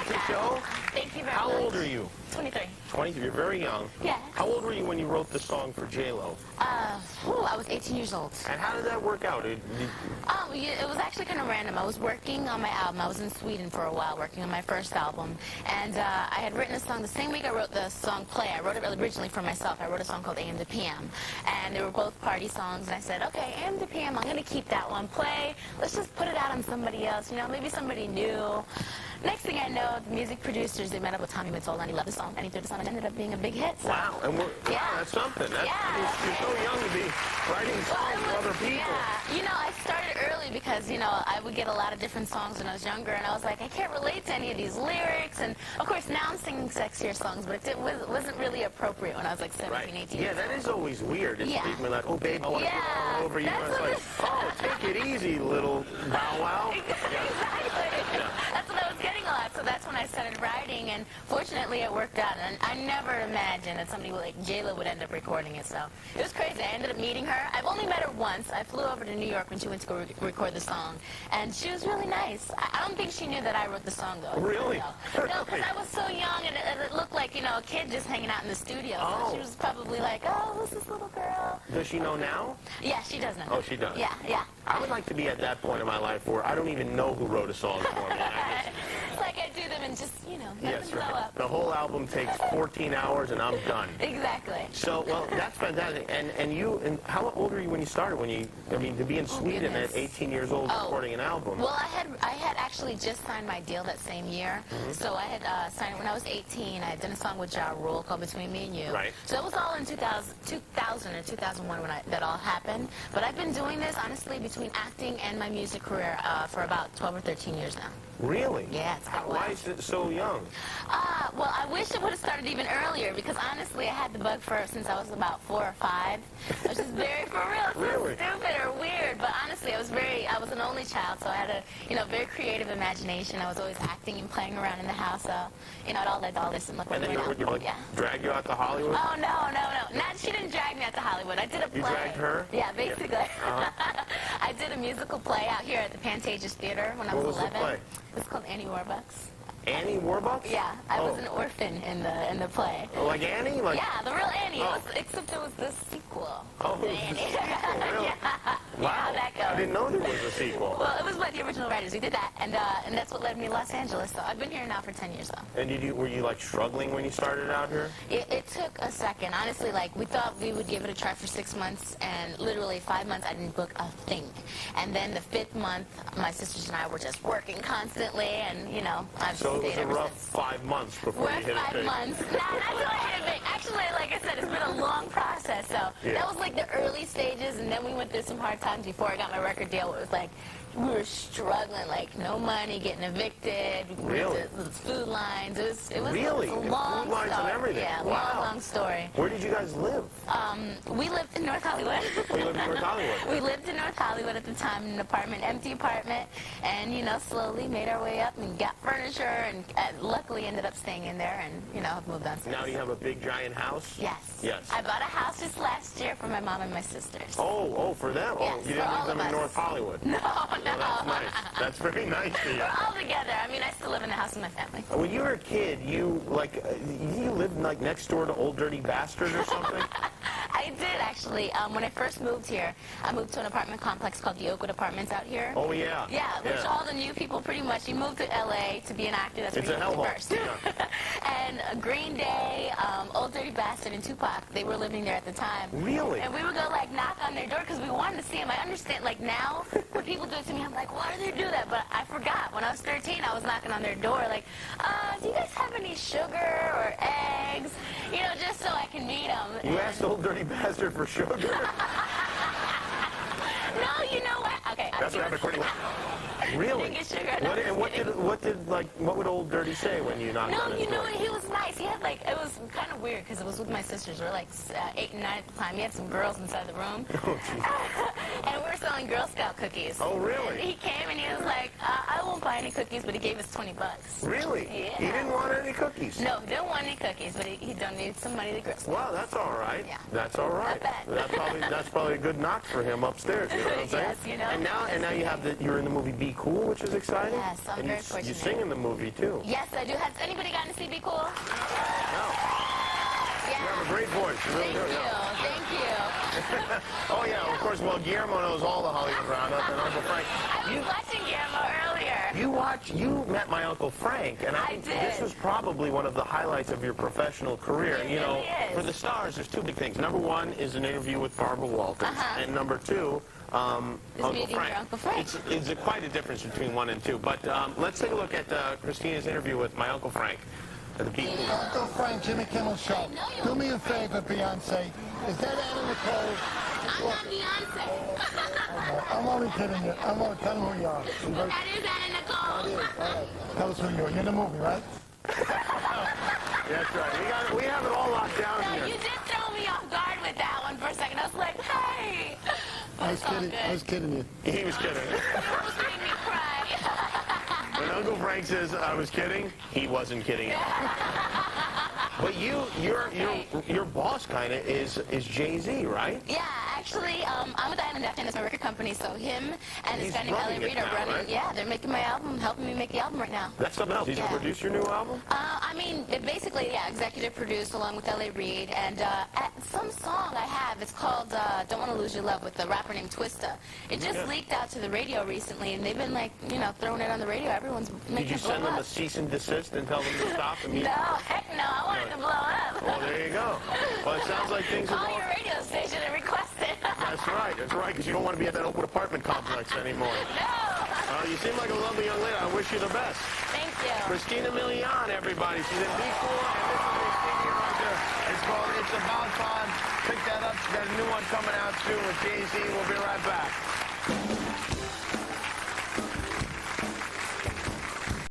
the show. Thank you very much. How old are you? 23. 23. You're very young. Yeah. How old were you when you wrote the song for J-Lo? I was 18 years old. And how did that work out? It was actually kind of random. I was working on my album. I was in Sweden for a while working on my first album. And I had written a song the same week I wrote the song Play. I wrote it originally for myself. I wrote a song called AM to PM. And they were both party songs. And I said, okay, AM to PM, I'm going to keep that one. Play, let's just put it out on somebody else. You know, maybe somebody new. Next thing I know, the music producers, they met up with Tommy Mottola, and he loved the song, and he threw the song, and it ended up being a big hit. So. Wow, and wow, that's something. You're so young to be writing songs for other people. Yeah, you know, I started early because, you know, I would get a lot of different songs when I was younger, and I was like, I can't relate to any of these lyrics, and of course now I'm singing sexier songs, but it wasn't really appropriate when I was like 17, 18 years old. Yeah, that is always weird. It's people like, oh, babe, I want to put it all over you. And it's like, oh, take it easy, little bow wow. Exactly. Yeah. That's what I was getting a lot, so that's when I started writing, and fortunately it worked out, and I never imagined that somebody like J-Lo would end up recording it, so it was crazy. I ended up meeting her. I've only met her once. I flew over to New York when she went to go record the song, and she was really nice. I don't think she knew that I wrote the song, though. Really? No, because I was so young, and it looked like, you know, a kid just hanging out in the studio, so she was probably like, oh, who's this little girl? Does she know now? Yeah, she does know. Oh, she does? Yeah, yeah. I would like to be at that point in my life where I don't even know who wrote a song for me. It's like I do them and just, you know, let them blow up. The whole album takes 14 hours and I'm done. Exactly. So, well, that's fantastic. And how old were you when you started? To be in Sweden at 18 years old recording an album. Well, I had actually just signed my deal that same year. So I had signed it when I was 18. I had done a song with Ja Rule called Between Me and You. Right. So it was all in 2000 or 2001 when that all happened. But I've been doing this, honestly, between acting and my music career for about 12 or 13 years now. Really? Yeah, it's quite Why is it so young? Well, I wish it would have started even earlier because honestly, I had the bug for it since I was about 4 or 5. Which is very, for real, so stupid or weird. But honestly, I was an only child, so I had a, very creative imagination. I was always acting and playing around in the house. So, I did all this and look where we're now. Drag you out to Hollywood? Oh, no. She didn't drag me out to Hollywood. I did a play. You dragged her? Yeah, basically. I did a musical play out here at the Pantages Theater when I was 11. What was the play? It's called Annie Warbucks. Annie Warbucks? Yeah, I was an orphan in the play. Like Annie? Yeah, the real Annie. Except it was the sequel. Oh, it was the sequel, really? Yeah. Wow. How that goes. I didn't know there was a sequel. Well, it was by the original writers. We did that, and that's what led me to Los Angeles. So I've been here now for 10 years, though. And were you like struggling when you started out here? It took a second. Honestly, we thought we would give it a try for 6 months, and literally 5 months I didn't book a thing. And then the 5th month, my sisters and I were just working constantly, and I've so stayed it was a ever rough since. 5 months before you hit it big. 5 months. Nah, that's what I hit it big. Actually, like I said, it's been a long process. So that was like the early stages, and then we went through some hard times before I got my record deal. It was like we were struggling, like no money, getting evicted. Really? Food lines. It was really? A long food lines story. and everything? Yeah, wow. long story. Where did you guys live? We lived in North Hollywood. We lived in North Hollywood? We lived in North Hollywood at the time in an empty apartment, and slowly made our way up and got furniture, and luckily ended up staying in there, and have moved on since. Now you have a big giant house? Yes. Yes. I bought a house just last year for my mom and my sisters. Oh, for them? Yes, you didn't leave them in North Hollywood? No. Well, that's nice. That's very nice of you. We're all together. I still live in the house with my family. When you were a kid, you lived next door to Old Dirty Bastard or something? I did, actually. When I first moved here, I moved to an apartment complex called the Oakwood Apartments out here. Oh, yeah. Yeah, which all the new people pretty much, you move to L.A. to be an actor, that's it's where you a move first. Yeah. And Green Day, Old Dirty Bastard, and Tupac, they were living there at the time. Really? And we would go, knock on their door because we wanted to see them. I understand, now, when people do it to me, I'm like, why do they do that? But I forgot. When I was 13, I was knocking on their door, do you guys have any sugar or eggs? Just so I can meet them. You asked Old Dirty Bastard for sugar? No, you know what? Okay. That's what happened pretty well. Really? What would Old Dirty say when you knocked on his door? No, he was nice. He had it was kind of weird because it was with my sisters. We were 8 and 9 at the time. He had some girls inside the room. Oh, jeez. And we were selling Girl Scout cookies. Oh, really? And he came and he was like, I won't buy any cookies, but he gave us $20. Really? Yeah. He didn't want any cookies? No, he didn't want any cookies, but he donated some money to Girl Scouts. Well, that's all right. Yeah. That's all right. Not bad. That's probably a good knock for him upstairs. You know what I'm saying? Yes, And now you have you're in the movie Be Cool, which is exciting. Yes, I'm very fortunate. You sing in the movie too. Yes, I do. Has anybody gotten to see Be Cool? No. Yeah. You have a great voice. You really Thank do. you. Thank you. Oh yeah, of course. Well, Guillermo knows all the Hollywood Roundup, and Uncle Frank. I was watching Guillermo earlier. You met my Uncle Frank, and I think this was probably one of the highlights of your professional career. It You know, really is. for the stars, there's two big things. Number one is an interview with Barbara Walters, and number two, Uncle meeting Frank. your Uncle Frank. It's quite a difference between one and two. But let's take a look at Christina's interview with my Uncle Frank. At the Be Cool. Uncle Frank, Jimmy Kimmel Show. Do me a favor, Beyonce. Is that Anna Nicole? I'm not Beyonce. I'm only kidding you. I'm only telling who you are. That is Anna Nicole. All right. Tell us who you are. You're in the movie, right? That's right. We have it all locked down No, here. you did throw me off guard with that one for a second. I was like, hey. I was kidding. I was kidding you. He was kidding. Almost made me cry. When Uncle Frank says I was kidding, he wasn't kidding at all. But your boss kind of is Jay-Z, right? Yeah, actually, I'm with Island F, and it's my record company, so him and his guy named running Ellie it Reed are now, running. right? Yeah, they're making my album, helping me make the album right now. That's something else. He's going to produce your new album? I mean, it basically, yeah, executive produced along with Ellie Reed, and some song I have, it's called Don't Want to Lose Your Love with the rapper named Twista. It just leaked out to the radio recently, and they've been, like, you know, throwing it on the radio. Everyone's making Did you it blow send them up. a cease and desist and tell them to stop? No, heck no, I wanted to blow up. Well, there you go. Well, it sounds like things are Call going... your radio station and request it. That's right, because you don't want to be at that Oakwood apartment complex anymore. No. You seem like a lovely young lady. I wish you the best. Thank you. Christina Millian, everybody. She's in Be Cool, and this is her singing right there. It's called It's About Fun. Pick that up. She's got a new one coming out soon with Jay-Z. We'll be right back.